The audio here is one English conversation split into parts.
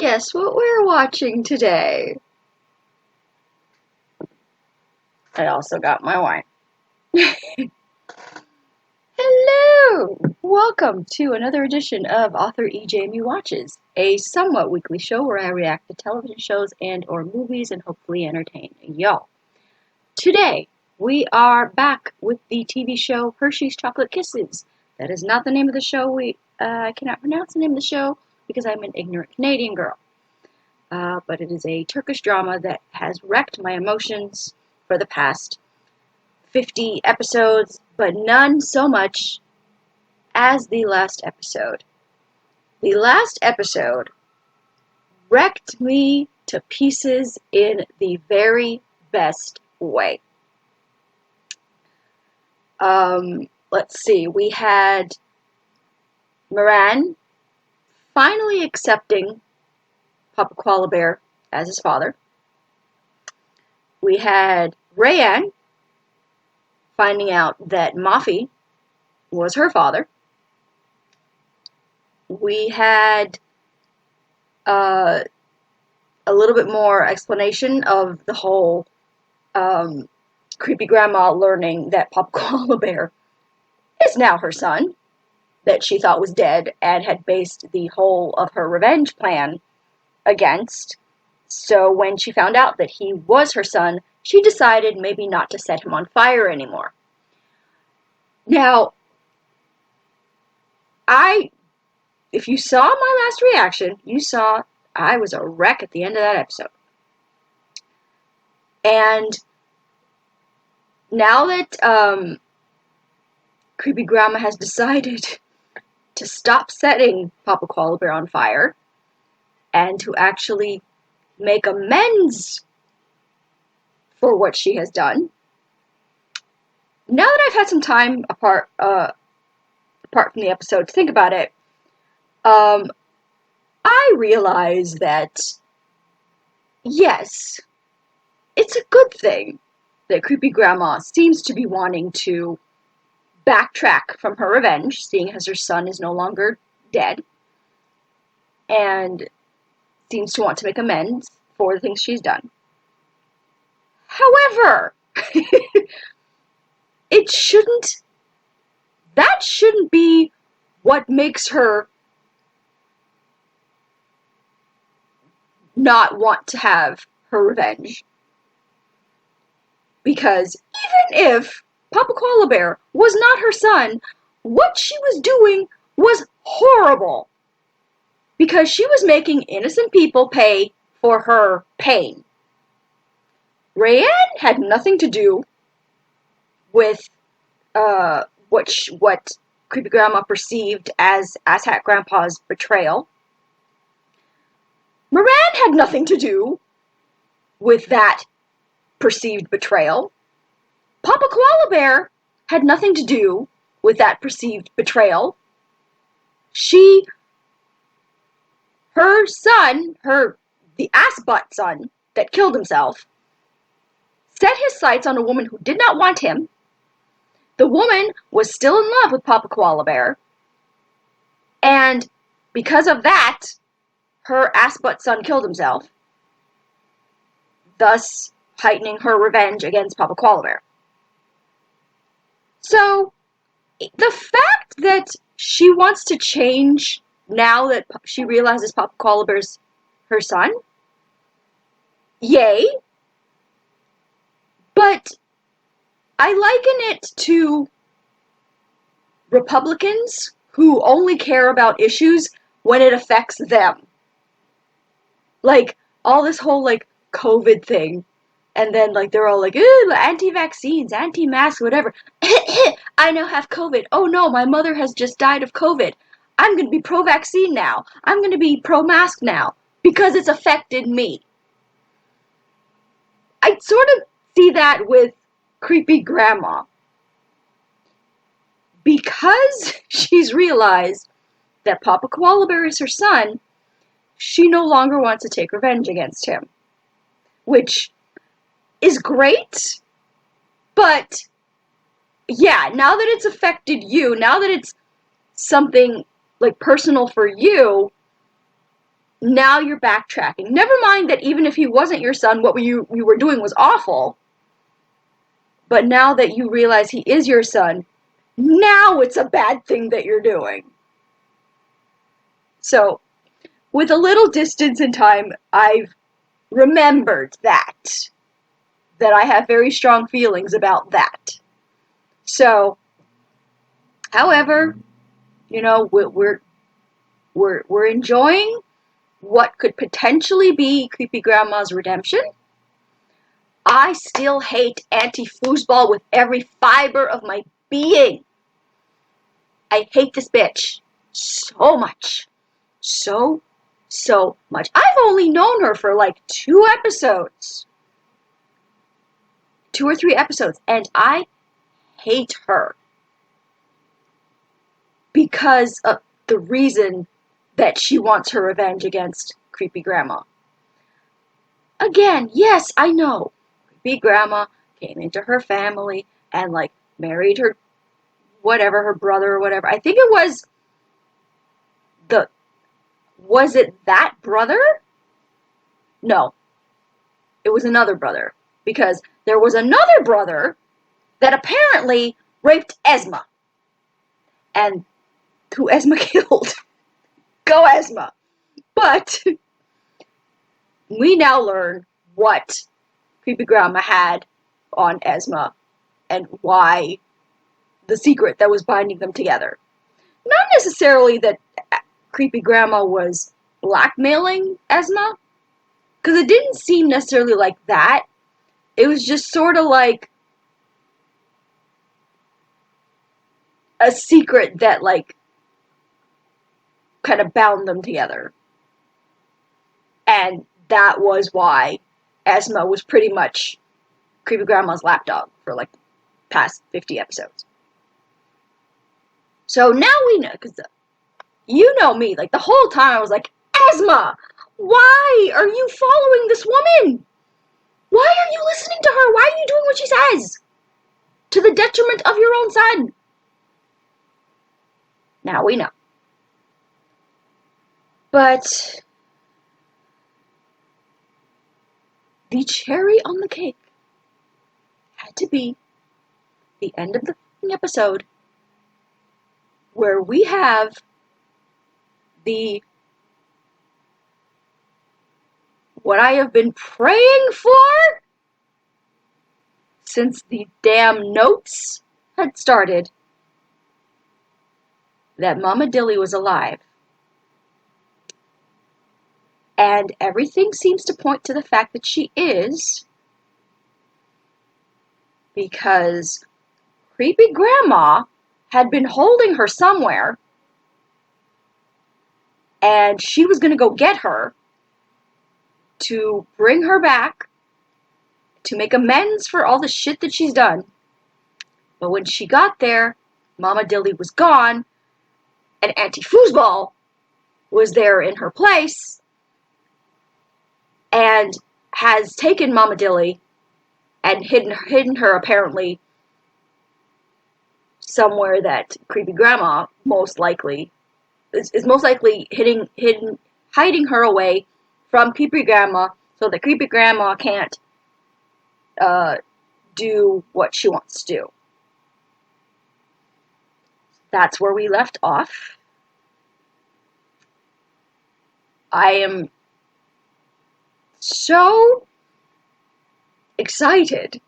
Guess what we're watching today? I also got my wine. Hello! Welcome to another edition of Author Ejamie Watches, a somewhat weekly show where I react to television shows and or movies and hopefully entertain y'all. Today, we are back with the TV show Hershey's Chocolate Kisses. That is not the name of the show. I cannot pronounce the name of the show because I'm an ignorant Canadian girl. But it is a Turkish drama that has wrecked my emotions for the past 50 episodes, but none so much as the last episode. The last episode wrecked me to pieces in the very best way. Let's see, we had Miran finally accepting Papa Koala Bear as his father. We had Reyyan finding out that Mafi was her father. We had a little bit more explanation of the whole creepy grandma learning that Papa Koala Bear is now her son, that she thought was dead and had based the whole of her revenge plan against. So when she found out that he was her son, she decided maybe not to set him on fire anymore. Now, if you saw my last reaction, you saw I was a wreck at the end of that episode. And now that Creepy Grandma has decided to stop setting Papa Koala Bear on fire and to actually make amends for what she has done, now that I've had some time apart from the episode to think about it, I realize that, yes, it's a good thing that Creepy Grandma seems to be wanting to backtrack from her revenge, seeing as her son is no longer dead, and seems to want to make amends for the things she's done. However, that shouldn't be what makes her not want to have her revenge. Because even if Papa Koala Bear was not her son, what she was doing was horrible. Because she was making innocent people pay for her pain. Reyyan had nothing to do with what Creepy Grandma perceived as Asshat Grandpa's betrayal. Miran had nothing to do with that perceived betrayal. Papa Koala Bear had nothing to do with that perceived betrayal. Her son, the ass-butt son that killed himself, set his sights on a woman who did not want him. The woman was still in love with Papa Koala Bear, and because of that, her ass-butt son killed himself, thus heightening her revenge against Papa Koala Bear. So, the fact that she wants to change now that she realizes Papa Koala Bear's her son, yay, but I liken it to Republicans who only care about issues when it affects them. Like, all this whole, COVID thing. And then, they're all like, ooh, anti-vaccines, anti-masks, whatever. I now have COVID. Oh no, my mother has just died of COVID. I'm going to be pro-vaccine now. I'm going to be pro-mask now. Because it's affected me. I sort of see that with Creepy Grandma. Because she's realized that Papa Koala Bear is her son, she no longer wants to take revenge against him. Which is great, but yeah, now that it's affected you, now that it's something personal for you, now you're backtracking. Never mind that even if he wasn't your son, what you were doing was awful. But now that you realize he is your son, now it's a bad thing that you're doing. So, with a little distance in time, I've remembered that I have very strong feelings about that. So, however, you know, we're enjoying what could potentially be Creepy Grandma's redemption. I still hate Auntie Foosball with every fiber of my being. I hate this bitch so much. So much. I've only known her for like 2 episodes. 2 or 3 episodes. And I hate her. Because of the reason that she wants her revenge against Creepy Grandma. Again, yes, I know. Creepy Grandma came into her family and, like, married her, whatever, her brother or whatever. I think it was it that brother? No. It was another brother. Because there was another brother that apparently raped Esma. And who Esma killed. Go Esma. But we now learn what Creepy Grandma had on Esma and why the secret that was binding them together. Not necessarily that Creepy Grandma was blackmailing Esma, because it didn't seem necessarily like that. It was just sort of like a secret that, like, kind of bound them together. And that was why Esma was pretty much Creepy Grandma's lapdog for, like, the past 50 episodes. So now we know, because you know me, like, the whole time I was like, Esma, why are you following this woman? Why are you listening to her? Why are you doing what she says? To the detriment of your own son. Now we know. But the cherry on the cake had to be the end of the episode where we have what I have been praying for since the damn notes had started, that Mama Dilly was alive. And everything seems to point to the fact that she is, because Creepy Grandma had been holding her somewhere, and she was going to go get her to bring her back to make amends for all the shit that she's done. But when she got there, Mama Dilly was gone, and Auntie Foosball was there in her place, and has taken Mama Dilly and hidden her apparently somewhere that Creepy Grandma most likely is most likely hiding her away from Creepy Grandma so that Creepy Grandma can't do what she wants to do. That's where we left off. I am so excited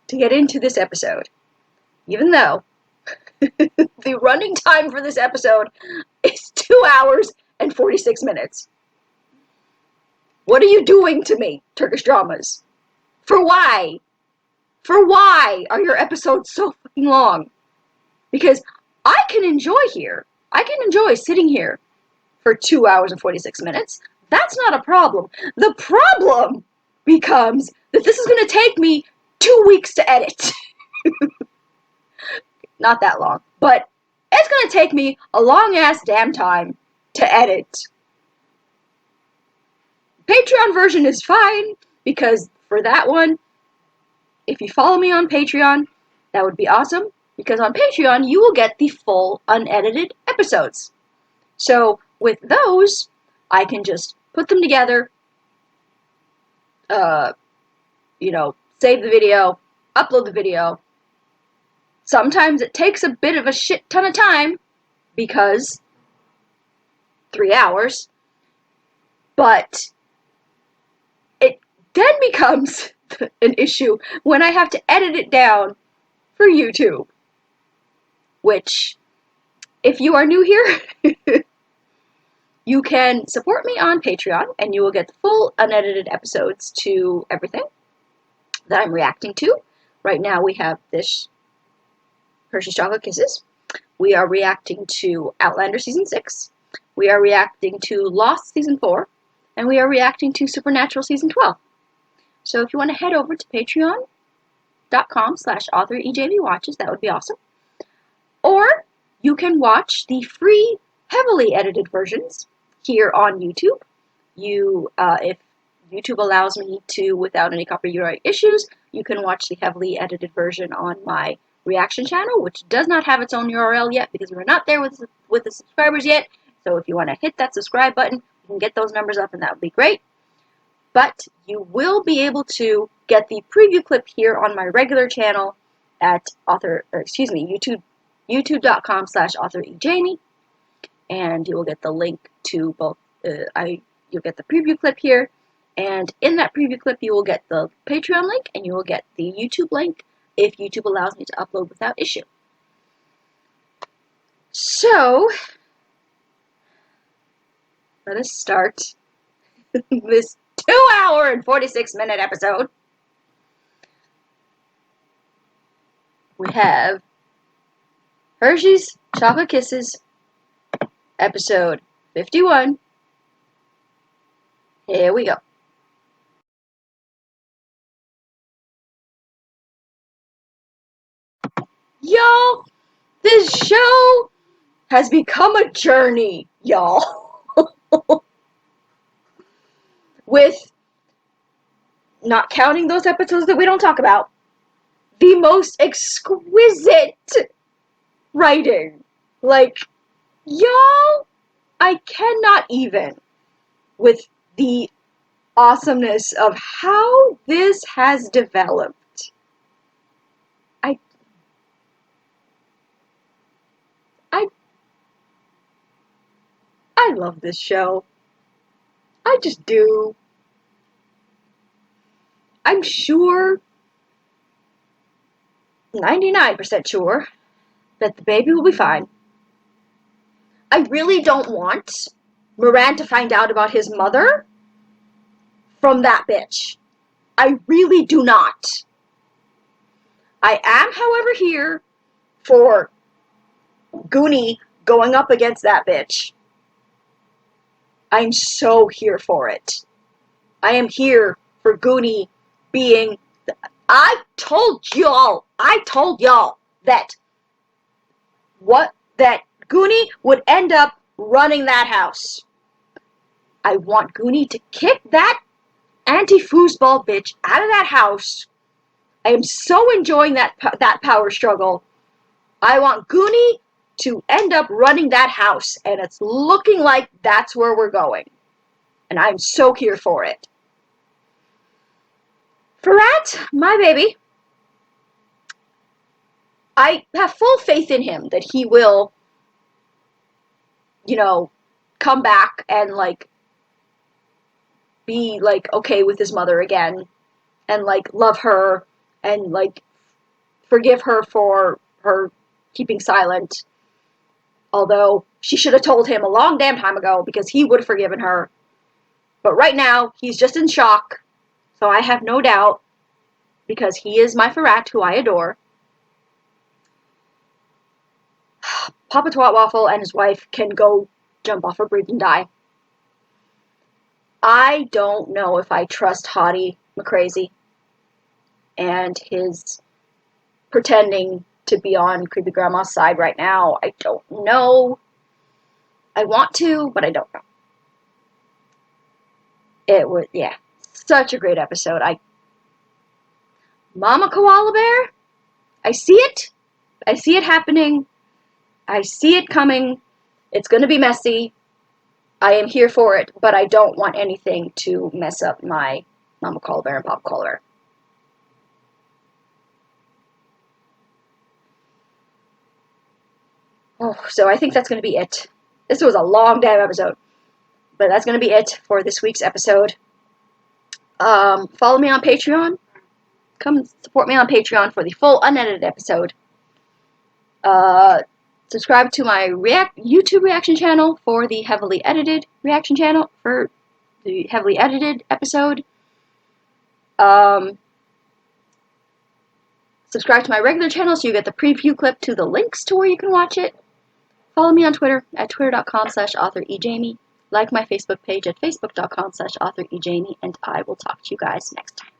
to get into this episode, even though the running time for this episode is 2 hours and 46 minutes. What are you doing to me, Turkish dramas? For why? For why are your episodes so fucking long? Because I can enjoy sitting here for 2 hours and 46 minutes. That's not a problem. The problem becomes that this is going to take me 2 weeks to edit. Not that long, but it's going to take me a long-ass damn time to edit. Patreon version is fine, because for that one, if you follow me on Patreon, that would be awesome, because on Patreon, you will get the full unedited episodes. So, with those, I can just put them together, save the video, upload the video. Sometimes it takes a bit of a shit ton of time, because 3 hours, but it then becomes an issue when I have to edit it down for YouTube, which, if you are new here, you can support me on Patreon, and you will get the full unedited episodes to everything that I'm reacting to. Right now we have this Hershey's Chocolate Kisses. We are reacting to Outlander Season 6. We are reacting to Lost Season 4. And we are reacting to Supernatural Season 12. So if you want to head over to patreon.com/author Ejamie Watches, that would be awesome. Or you can watch the free, heavily edited versions here on YouTube. If YouTube allows me to, without any copyright issues, you can watch the heavily edited version on my reaction channel, which does not have its own URL yet because we're not there with the subscribers yet. So if you want to hit that subscribe button, you can get those numbers up, and that would be great. But you will be able to get the preview clip here on my regular channel at youtube.com/author Ejamie, and you will get the link to both. You'll get the preview clip here, and in that preview clip you will get the Patreon link, and you will get the YouTube link if YouTube allows me to upload without issue. So let us start this 2-hour and 46-minute episode. We have Hershey's Chocolate Kisses, episode 51. Here we go. Y'all, this show has become a journey, y'all. With, not counting those episodes that we don't talk about, the most exquisite writing. Like, y'all, I cannot even with the awesomeness of how this has developed. I love this show. I just do. I'm sure, 99% sure, that the baby will be fine. I really don't want Miran to find out about his mother from that bitch. I really do not. I am, however, here for Goonie going up against that bitch. I'm so here for it. I am here for Goonie being... I told y'all that Goonie would end up running that house. I want Goonie to kick that anti-foosball bitch out of that house. I am so enjoying that power struggle. I want Goonie to end up running that house, and it's looking like that's where we're going. And I'm so here for it. Ferrat, my baby, I have full faith in him that he will, come back and, be, okay with his mother again, and, love her, and, forgive her for her keeping silent. Although, she should have told him a long damn time ago, because he would have forgiven her. But right now, he's just in shock, so I have no doubt, because he is my Ferrat, who I adore. Papa Twat Waffle and his wife can go jump off a bridge and die. I don't know if I trust Hottie McCrazy and his pretending to be on Creepy Grandma's side right now. I don't know. I want to, but I don't know. It was, such a great episode. Mama Koala Bear, I see it. I see it happening. I see it coming. It's going to be messy. I am here for it, but I don't want anything to mess up my Mama Koala Bear and Pop Koala Bear. Oh, so I think that's going to be it. This was a long damn episode, but that's going to be it for this week's episode. Follow me on Patreon. Come support me on Patreon for the full unedited episode. Subscribe to my YouTube reaction channel for the heavily edited reaction channel for the heavily edited episode. Subscribe to my regular channel so you get the preview clip to the links to where you can watch it. Follow me on Twitter at twitter.com/authorejamie. Like my Facebook page at facebook.com/authorejamie, and I will talk to you guys next time.